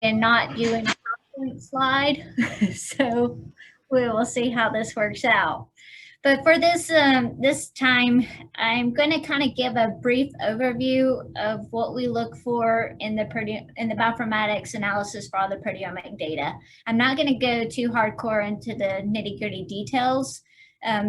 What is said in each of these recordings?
and not do a PowerPoint slide. So we will see how this works out. But for this time, I'm going to kind of give a brief overview of what we look for in the bioinformatics analysis for all the proteomic data. I'm not going to go too hardcore into the nitty-gritty details.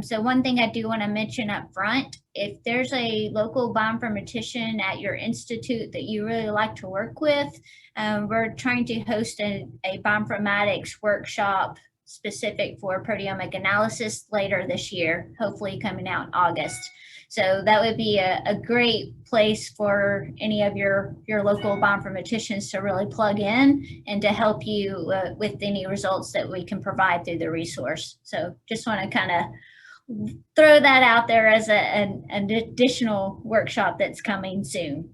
So one thing I do want to mention up front, if there's a local bioinformatician at your institute that you really like to work with, we're trying to host a bioinformatics workshop specific for proteomic analysis later this year, hopefully coming out in August. So that would be a great place for any of your local bioinformaticians to really plug in and to help you with any results that we can provide through the resource. So just want to kind of throw that out there as an additional workshop that's coming soon.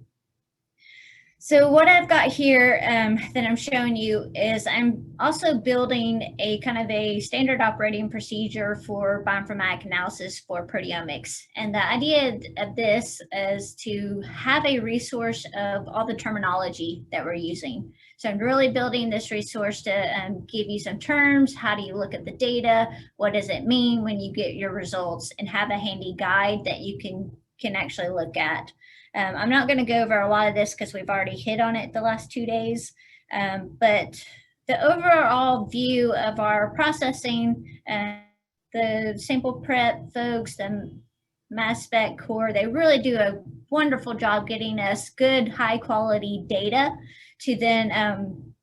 So what I've got here that I'm showing you is I'm also building a kind of a standard operating procedure for bioinformatic analysis for proteomics. And the idea of this is to have a resource of all the terminology that we're using. So I'm really building this resource to give you some terms. How do you look at the data? What does it mean when you get your results? And have a handy guide that you can actually look at. I'm not going to go over a lot of this because we've already hit on it the last 2 days, but the overall view of our processing, the sample prep folks, the mass spec core, they really do a wonderful job getting us good, high quality data to then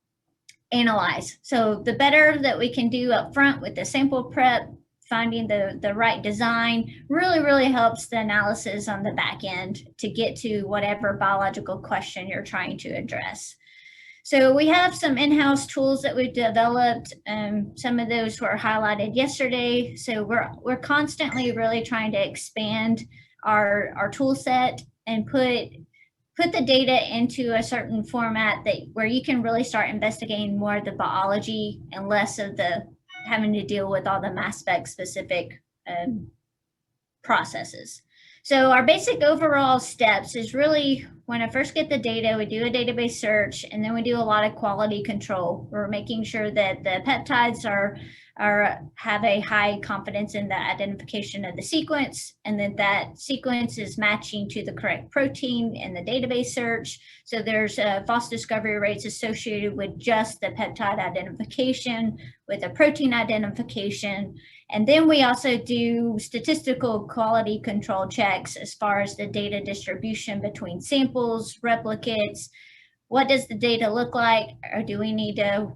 analyze. So the better that we can do up front with the sample prep, finding the right design really helps the analysis on the back end to get to whatever biological question you're trying to address. So we have some in-house tools that we've developed. Some of those were highlighted yesterday. So we're constantly really trying to expand our tool set and put the data into a certain format where you can really start investigating more of the biology and less of the having to deal with all the mass spec specific processes. So our basic overall steps is really when I first get the data, we do a database search, and then we do a lot of quality control. We're making sure that the peptides have a high confidence in the identification of the sequence, and that sequence is matching to the correct protein in the database search. So there's false discovery rates associated with just the peptide identification, with a protein identification. And then we also do statistical quality control checks as far as the data distribution between samples, replicates. What does the data look like? Or do we need to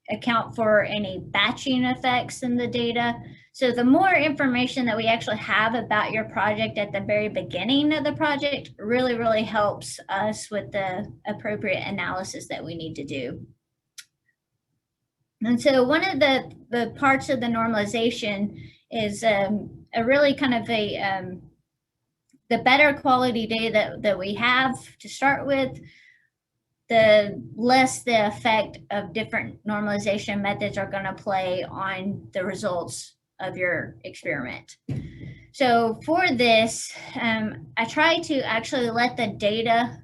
account for any batching effects in the data? So the more information that we actually have about your project at the very beginning of the project really helps us with the appropriate analysis that we need to do. And so one of the parts of the normalization is a really kind of the better quality data that we have to start with, the less the effect of different normalization methods are going to play on the results of your experiment. So for this, I try to actually let the data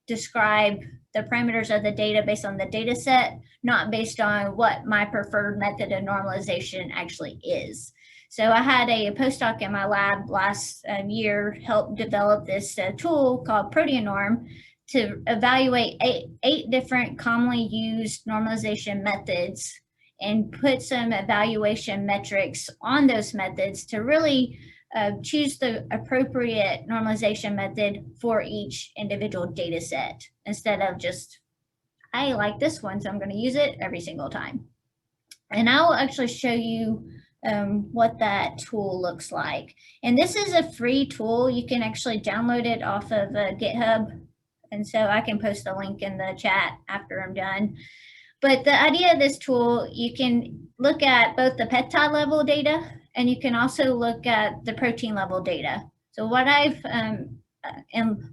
describe the parameters of the data based on the data set, not based on what my preferred method of normalization actually is. So I had a postdoc in my lab last year help develop this tool called Proteonorm to evaluate eight different commonly used normalization methods and put some evaluation metrics on those methods to really choose the appropriate normalization method for each individual data set instead of just, I like this one, so I'm going to use it every single time. And I'll actually show you what that tool looks like. And this is a free tool. You can actually download it off of GitHub. And so I can post a link in the chat after I'm done. But the idea of this tool, you can look at both the peptide level data and you can also look at the protein level data. So what I've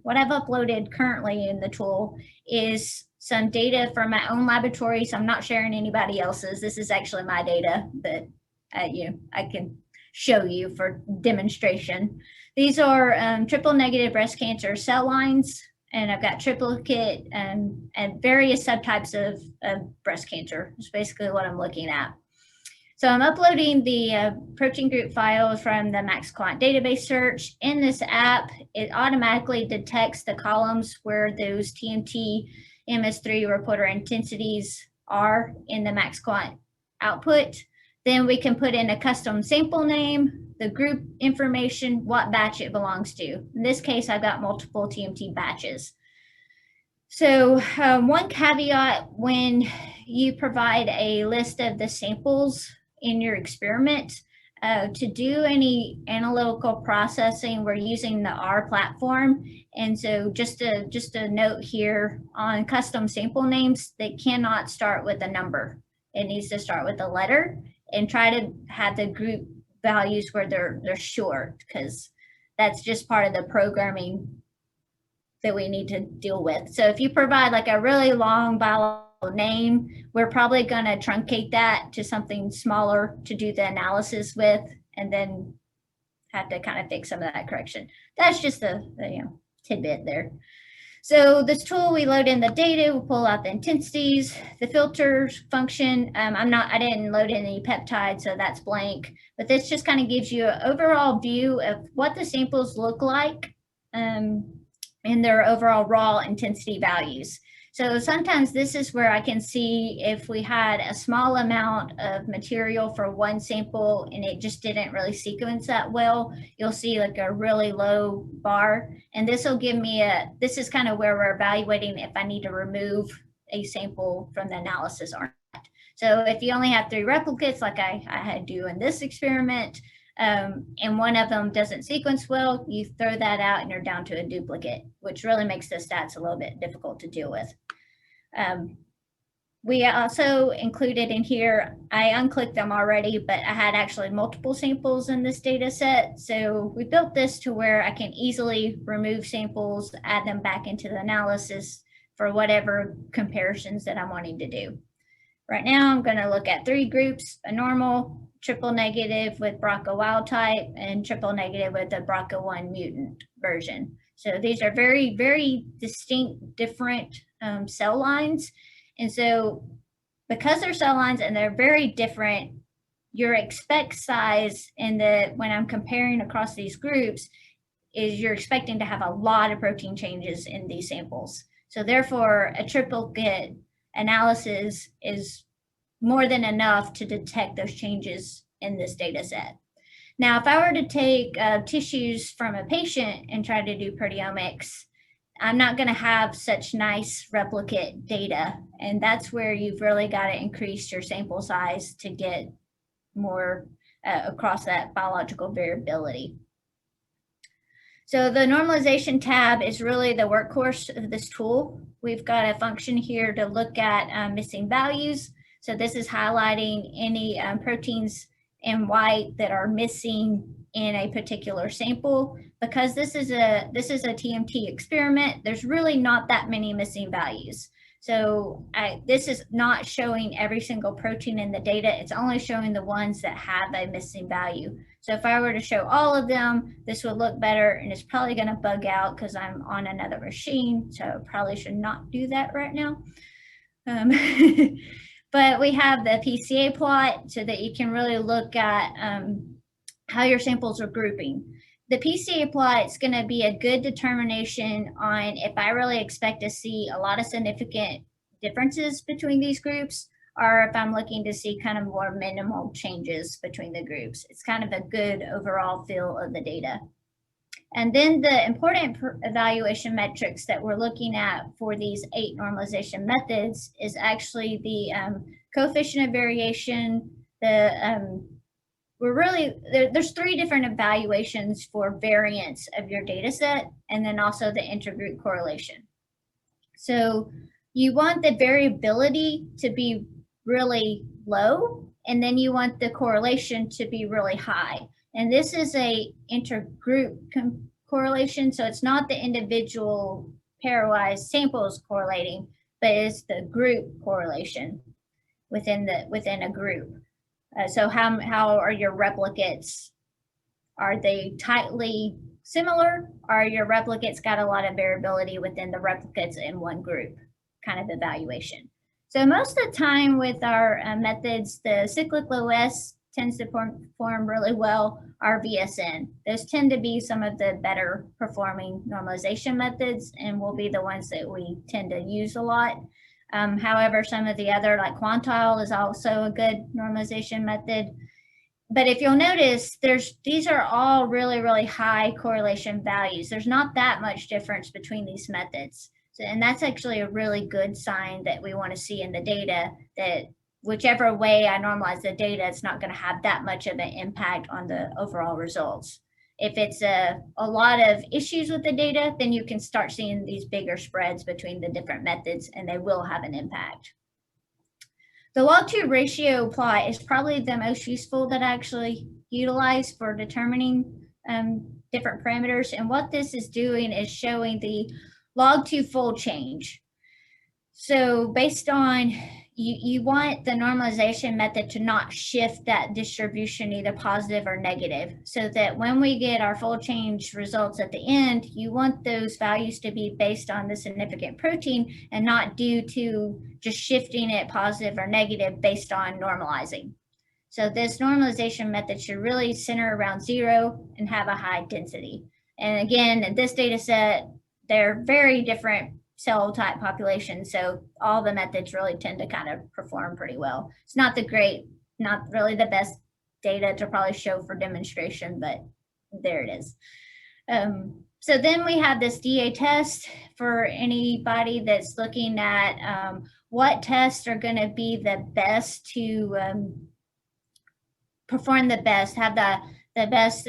uploaded currently in the tool is some data from my own laboratory. So I'm not sharing anybody else's. This is actually my data that I can show you for demonstration. These are triple negative breast cancer cell lines. and I've got triplicate and various subtypes of breast cancer. Is basically what I'm looking at. So I'm uploading the protein group files from the MaxQuant database search. In this app, it automatically detects the columns where those TMT MS3 reporter intensities are in the MaxQuant output. Then we can put in a custom sample name, the group information, what batch it belongs to. In this case, I've got multiple TMT batches. So one caveat when you provide a list of the samples in your experiment, to do any analytical processing, we're using the R platform. And so just a note here on custom sample names, they cannot start with a number. It needs to start with a letter, and try to have the group values where they're short, because that's just part of the programming that we need to deal with. So if you provide like a really long biological name, we're probably going to truncate that to something smaller to do the analysis with, and then have to kind of fix some of that correction. That's just a tidbit there. So this tool, we load in the data, we pull out the intensities, the filters function. I didn't load in any peptides, so that's blank, but this just kind of gives you an overall view of what the samples look like in their overall raw intensity values. So sometimes this is where I can see if we had a small amount of material for one sample and it just didn't really sequence that well, you'll see like a really low bar. And this will give me this is kind of where we're evaluating if I need to remove a sample from the analysis or not. So if you only have 3 replicates, like I had to do in this experiment, and one of them doesn't sequence well, you throw that out and you're down to a duplicate, which really makes the stats a little bit difficult to deal with. We also included in here, I unclicked them already, but I had actually multiple samples in this data set. So we built this to where I can easily remove samples, add them back into the analysis for whatever comparisons that I'm wanting to do. Right now, I'm going to look at 3 groups: a normal, triple negative with BRCA wild type, and triple negative with the BRCA1 mutant version. So these are very, very distinct, different cell lines. And so because they're cell lines and they're very different, your expect size when I'm comparing across these groups is you're expecting to have a lot of protein changes in these samples. So therefore, a triplicate analysis is more than enough to detect those changes in this data set. Now, if I were to take tissues from a patient and try to do proteomics, I'm not going to have such nice replicate data. And that's where you've really got to increase your sample size to get more across that biological variability. So the normalization tab is really the workhorse of this tool. We've got a function here to look at missing values. So this is highlighting any proteins in white that are missing in a particular sample. Because this is a TMT experiment, there's really not that many missing values. So this is not showing every single protein in the data. It's only showing the ones that have a missing value. So if I were to show all of them, this would look better, and it's probably going to bug out because I'm on another machine. So I probably should not do that right now. But we have the PCA plot so that you can really look at how your samples are grouping. The PCA plot is going to be a good determination on if I really expect to see a lot of significant differences between these groups, or if I'm looking to see kind of more minimal changes between the groups. It's kind of a good overall feel of the data. And then the important evaluation metrics that we're looking at for these 8 normalization methods is actually the coefficient of variation. There's 3 different evaluations for variance of your data set, and then also the intergroup correlation. So you want the variability to be really low, and then you want the correlation to be really high. And this is a intergroup correlation, so it's not the individual pairwise samples correlating, but it's the group correlation within a group. So how are your replicates? Are they tightly similar, or your replicates got a lot of variability within the replicates in one group kind of evaluation. So most of the time with our methods, the cyclic OS tends to perform really well, our VSN. Those tend to be some of the better performing normalization methods and will be the ones that we tend to use a lot. However, some of the other, like quantile, is also a good normalization method. But if you'll notice, these are all really, really high correlation values. There's not that much difference between these methods. So, and that's actually a really good sign that we want to see in the data, that whichever way I normalize the data, it's not going to have that much of an impact on the overall results. If it's a lot of issues with the data, then you can start seeing these bigger spreads between the different methods, and they will have an impact. The log-to ratio plot is probably the most useful that I actually utilize for determining different parameters. And what this is doing is showing the log-to fold change. So based on, you want the normalization method to not shift that distribution either positive or negative, so that when we get our fold change results at the end, you want those values to be based on the significant protein and not due to just shifting it positive or negative based on normalizing. So this normalization method should really center around 0 and have a high density. And again, in this data set, they're very different cell type population, so all the methods really tend to kind of perform pretty well. It's not really the best data to probably show for demonstration, but there it is. So then we have this DA test for anybody that's looking at what tests are going to be the best to perform the best, have the best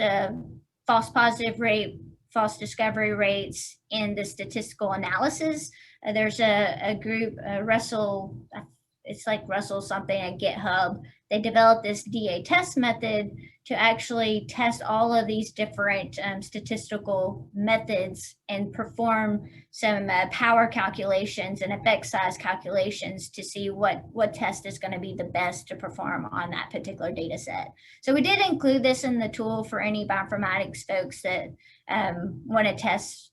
false positive rate, false discovery rates in the statistical analysis. There's a group, Russell, it's like Russell something at GitHub. They developed this DA test method to actually test all of these different statistical methods and perform some power calculations and effect size calculations to see what test is going to be the best to perform on that particular data set. So we did include this in the tool for any bioinformatics folks that want to test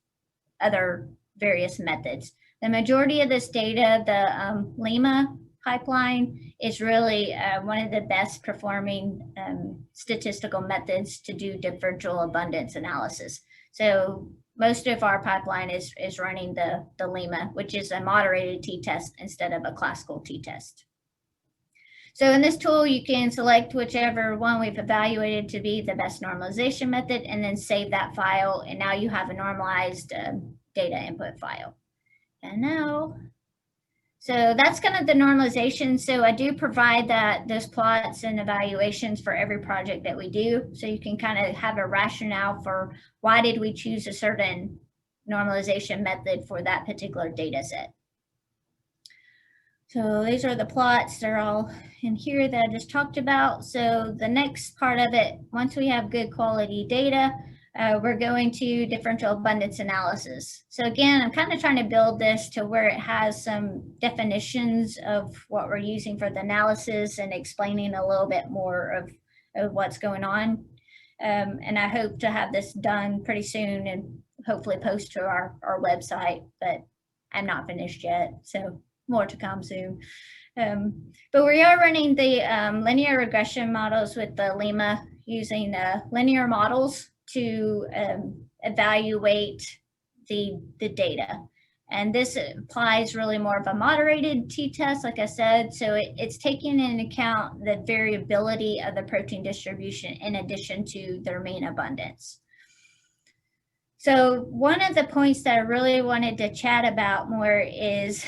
other various methods. The majority of this data, the Lima pipeline, is really one of the best performing statistical methods to do differential abundance analysis. So most of our pipeline is running the Lima, which is a moderated t-test instead of a classical t-test. So in this tool, you can select whichever one we've evaluated to be the best normalization method and then save that file. And now you have a normalized data input file. And now, so that's kind of the normalization. So I do provide those plots and evaluations for every project that we do. So you can kind of have a rationale for why did we choose a certain normalization method for that particular data set. So these are the plots. They're all in here that I just talked about. So the next part of it, once we have good quality data, we're going to differential abundance analysis. So again, I'm kind of trying to build this to where it has some definitions of what we're using for the analysis and explaining a little bit more of what's going on. And I hope to have this done pretty soon and hopefully post to our website, but I'm not finished yet. So more to come soon. But we are running the linear regression models with the Lima using linear models to evaluate the data. And this applies really more of a moderated t-test, like I said. So it's taking into account the variability of the protein distribution in addition to their mean abundance. So one of the points that I really wanted to chat about more is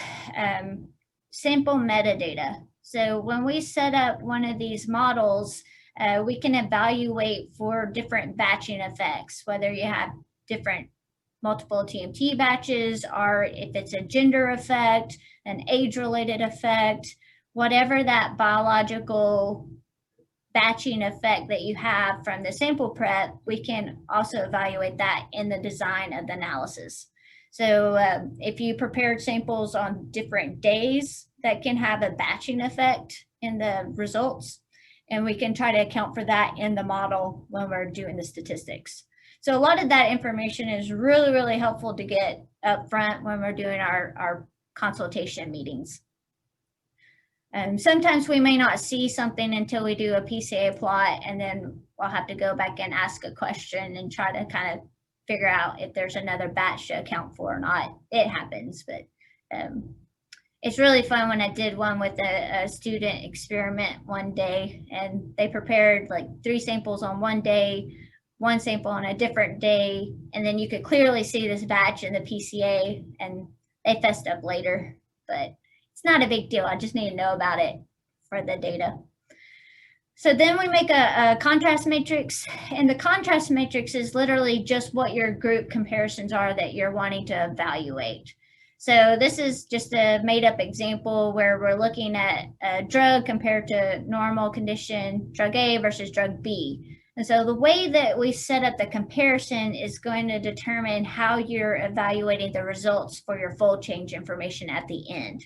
sample metadata. So when we set up one of these models, we can evaluate for different batching effects, whether you have different multiple TMT batches, or if it's a gender effect, an age-related effect, whatever that biological batching effect that you have from the sample prep, we can also evaluate that in the design of the analysis. So if you prepared samples on different days, that can have a batching effect in the results. And we can try to account for that in the model when we're doing the statistics. So a lot of that information is really, really helpful to get up front when we're doing our consultation meetings. Sometimes we may not see something until we do a PCA plot, and then we'll have to go back and ask a question and try to kind of figure out if there's another batch to account for or not. It happens, but it's really fun when I did one with a student experiment one day, and they prepared like 3 samples on one day, 1 sample on a different day, and then you could clearly see this batch in the PCA, and they fessed up later, but it's not a big deal. I just need to know about it for the data. So then we make a contrast matrix, and the contrast matrix is literally just what your group comparisons are that you're wanting to evaluate. So this is just a made up example where we're looking at a drug compared to normal condition, drug A versus drug B. And so the way that we set up the comparison is going to determine how you're evaluating the results for your fold change information at the end.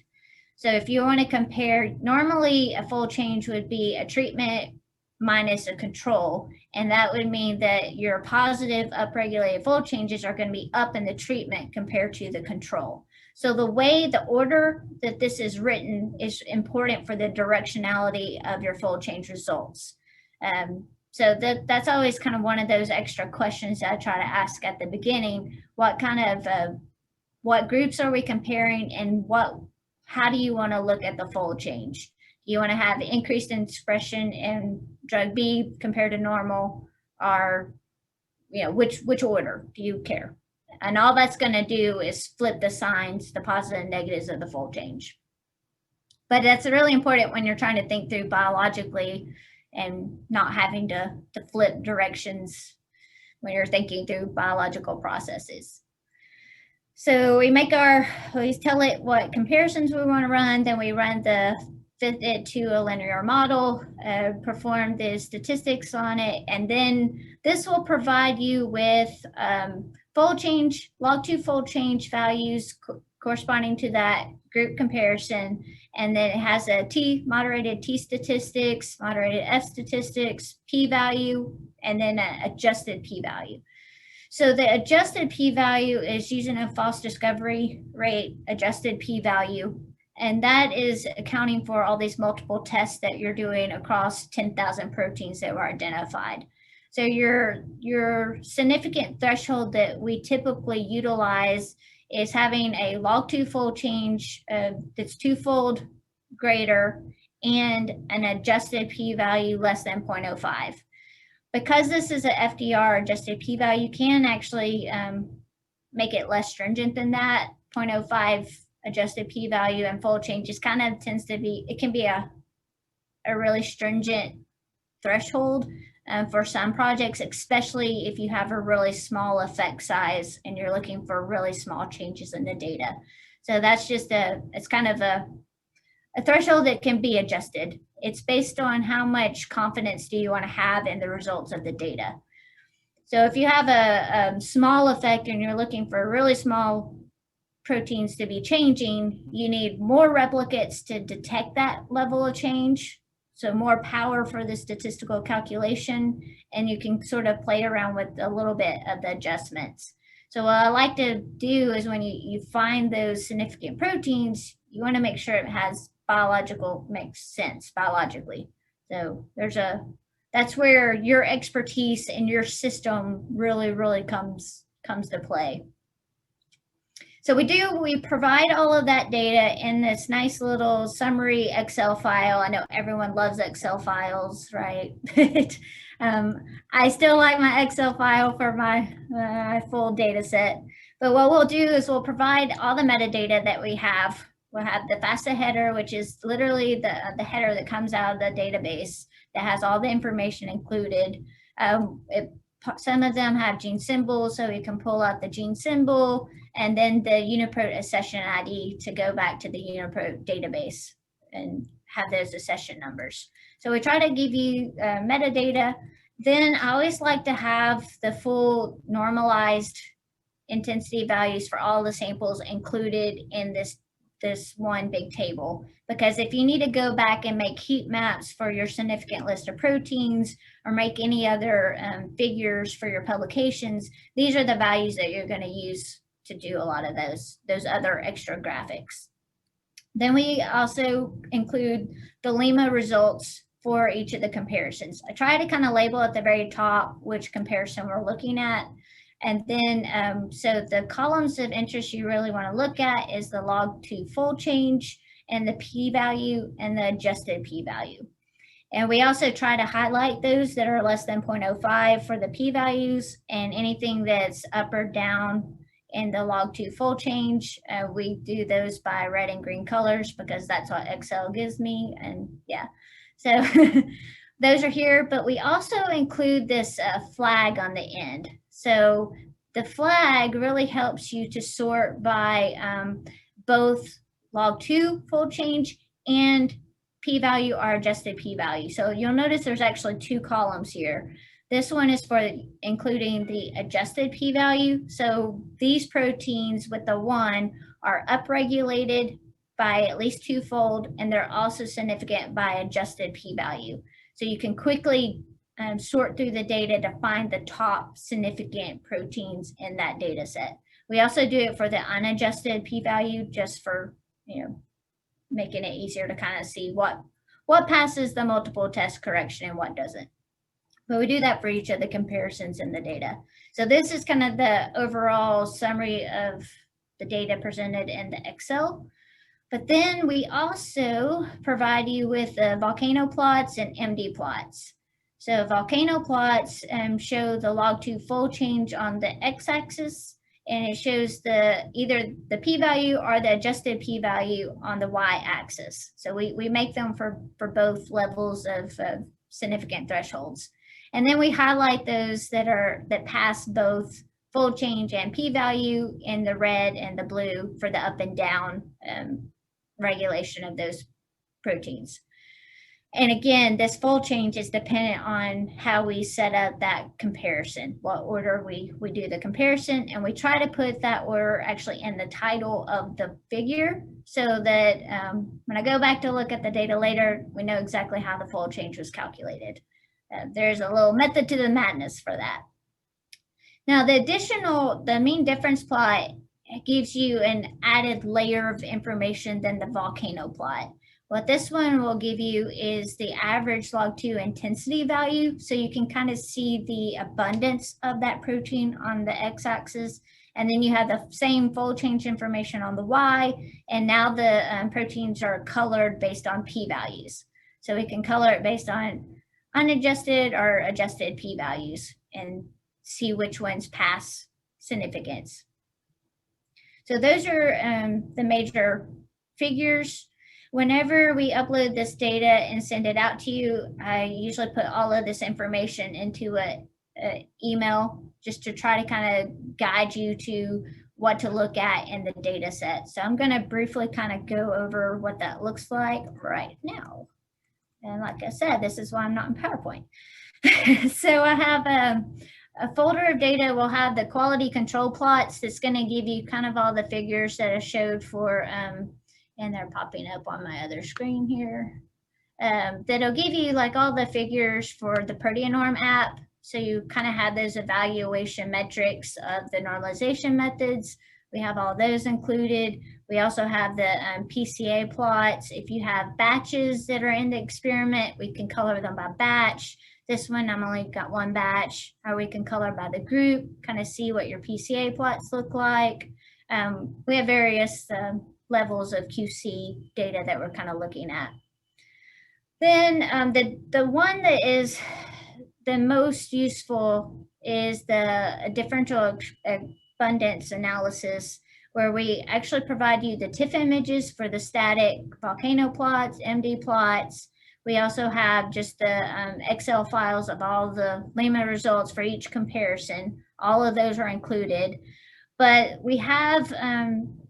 So if you want to compare, normally a fold change would be a treatment minus a control, and that would mean that your positive upregulated fold changes are going to be up in the treatment compared to the control. So the way, the order that this is written is important for the directionality of your fold change results. So that's always kind of one of those extra questions that I try to ask at the beginning. What kind of, what groups are we comparing, and how do you want to look at the fold change? Do you want to have increased expression in drug B compared to normal, or which order do you care? And all that's going to do is flip the signs, the positive and negatives of the fold change. But that's really important when you're trying to think through biologically and not having to flip directions when you're thinking through biological processes. So we tell it what comparisons we want to run, then we fit it to a linear model, perform the statistics on it, and then this will provide you with fold change, log2 fold change values corresponding to that group comparison, and then it has a moderated T statistics, moderated F statistics, p-value, and then an adjusted p-value. So the adjusted p-value is using a false discovery rate adjusted p-value, and that is accounting for all these multiple tests that you're doing across 10,000 proteins that were identified. So your significant threshold that we typically utilize is having a log2 fold change that's 2-fold greater and an adjusted p-value less than 0.05. Because this is an FDR adjusted p-value, you can actually make it less stringent than that. 0.05 adjusted p-value and fold change just kind of it can be a really stringent threshold for some projects, especially if you have a really small effect size and you're looking for really small changes in the data. So that's just it's kind of a threshold that can be adjusted. It's based on how much confidence do you want to have in the results of the data. So if you have a small effect and you're looking for really small proteins to be changing, you need more replicates to detect that level of change. So more power for the statistical calculation, and you can sort of play around with a little bit of the adjustments. So what I like to do is when you find those significant proteins, you want to make sure it makes sense biologically. So that's where your expertise and your system really comes to play. So we provide all of that data in this nice little summary Excel file. I know everyone loves Excel files, right? I still like my Excel file for my full data set. But what we'll do is we'll provide all the metadata that we have. We'll have the FASTA header, which is literally the header that comes out of the database that has all the information included. Some of them have gene symbols, so we can pull out the gene symbol, and then the UniProt accession ID to go back to the UniProt database and have those accession numbers. So we try to give you metadata. Then I always like to have the full normalized intensity values for all the samples included in this this one big table, because if you need to go back and make heat maps for your significant list of proteins or make any other figures for your publications, these are the values that you're going to use to do a lot of those other extra graphics. Then we also include the lemma results for each of the comparisons. I try to kind of label at the very top which comparison we're looking at. And then, so the columns of interest you really want to look at is the log2 fold change and the p-value and the adjusted p-value. And we also try to highlight those that are less than 0.05 for the p-values, and anything that's up or down in the log2 fold change, we do those by red and green colors because that's what Excel gives me. And yeah, so those are here, but we also include this flag on the end. So the flag really helps you to sort by both log2 fold change and p-value or adjusted p-value. So you'll notice there's actually two columns here. This one is for including the adjusted p-value. So these proteins with the 1 are upregulated by at least twofold, and they're also significant by adjusted p-value. So you can quickly sort through the data to find the top significant proteins in that data set. We also do it for the unadjusted p-value, just for, making it easier to kind of see what passes the multiple test correction and what doesn't. But we do that for each of the comparisons in the data. So this is kind of the overall summary of the data presented in the Excel. But then we also provide you with the volcano plots and MD plots. So volcano plots show the log2 fold change on the x-axis, and it shows either the p-value or the adjusted p-value on the y-axis. So we make them for both levels of significant thresholds. And then we highlight those that pass both fold change and p-value in the red and the blue for the up and down regulation of those proteins. And again, this fold change is dependent on how we set up that comparison, what order we do the comparison, and we try to put that order actually in the title of the figure so that when I go back to look at the data later, we know exactly how the fold change was calculated. There's a little method to the madness for that. Now, the mean difference plot gives you an added layer of information than the volcano plot. What this one will give you is the average log2 intensity value, so you can kind of see the abundance of that protein on the x-axis, and then you have the same fold change information on the y, and now the proteins are colored based on p-values. So we can color it based on unadjusted or adjusted p-values and see which ones pass significance. So those are the major figures. Whenever we upload this data and send it out to you, I usually put all of this information into an email just to try to kind of guide you to what to look at in the data set. So I'm going to briefly kind of go over what that looks like right now. And like I said, this is why I'm not in PowerPoint. So I have a folder of data. We'll have the quality control plots that's going to give you kind of all the figures that I showed for, and they're popping up on my other screen here. That'll give you like all the figures for the Proteonorm app. So you kind of have those evaluation metrics of the normalization methods. We have all those included. We also have the PCA plots. If you have batches that are in the experiment, we can color them by batch. This one, I'm only got one batch, or we can color by the group, kind of see what your PCA plots look like. We have various levels of QC data that we're kind of looking at. Then the one that is the most useful is the differential abundance analysis, where we actually provide you the TIFF images for the static volcano plots, MD plots. We also have just the Excel files of all the lemma results for each comparison. All of those are included. But we have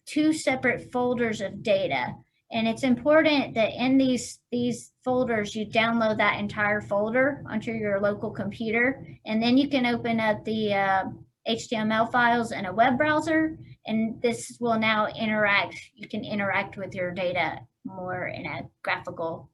two separate folders of data. And it's important that in these folders, you download that entire folder onto your local computer. And then you can open up the HTML files in a web browser And this will now you can interact with your data more in a graphical,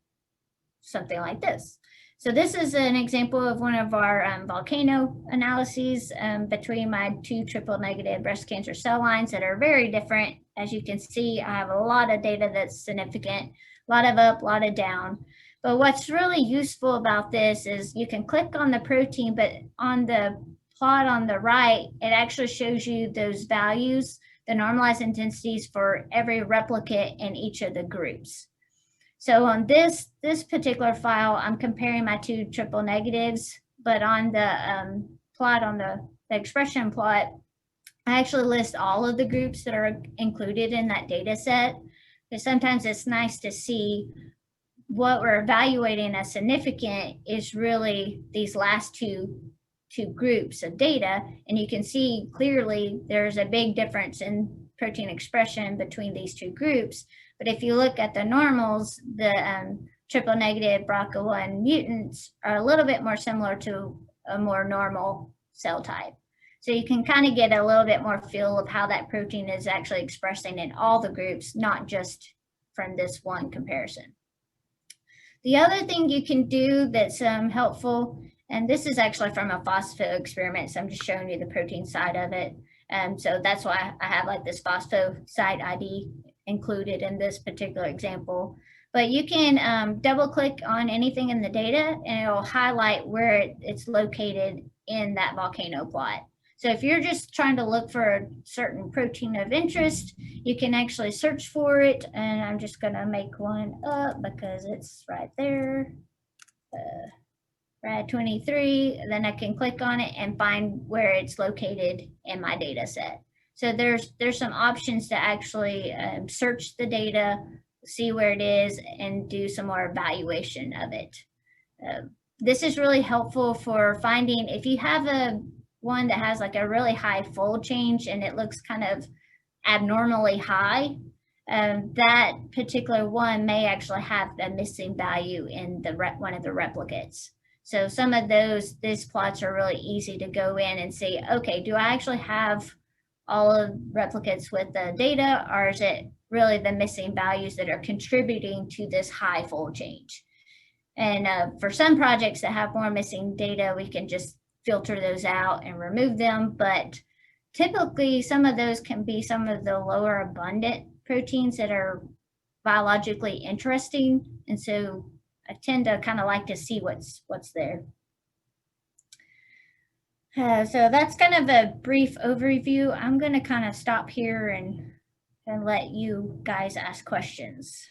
something like this. So this is an example of one of our volcano analyses between my 2 triple negative breast cancer cell lines that are very different. As you can see, I have a lot of data that's significant, a lot of up, a lot of down. But what's really useful about this is you can click on the protein, but on the plot on the right, it actually shows you those values, the normalized intensities for every replicate in each of the groups. So on this particular file, I'm comparing my 2 triple negatives, but on the plot, on the expression plot, I actually list all of the groups that are included in that data set. Because sometimes it's nice to see what we're evaluating as significant is really these last two groups of data. And you can see clearly there's a big difference in protein expression between these 2 groups. But if you look at the normals, the triple negative BRCA1 mutants are a little bit more similar to a more normal cell type. So you can kind of get a little bit more feel of how that protein is actually expressing in all the groups, not just from this one comparison. The other thing you can do that's helpful, and this is actually from a phospho experiment, so I'm just showing you the protein side of it. So that's why I have like this phospho site ID included in this particular example. But you can double click on anything in the data and it'll highlight where it's located in that volcano plot. So if you're just trying to look for a certain protein of interest, you can actually search for it. And I'm just gonna make one up because it's right there. Rad 23, then I can click on it and find where it's located in my data set. So there's some options to actually search the data, see where it is, and do some more evaluation of it. This is really helpful for finding if you have one that has like a really high fold change and it looks kind of abnormally high, that particular one may actually have a missing value in one of the replicates. So some of these plots are really easy to go in and see, okay, do I actually have all of replicates with the data, or is it really the missing values that are contributing to this high fold change? And for some projects that have more missing data, we can just filter those out and remove them. But typically, some of those can be some of the lower abundant proteins that are biologically interesting. And so I tend to kind of like to see what's there. So that's kind of a brief overview. I'm going to kind of stop here and let you guys ask questions.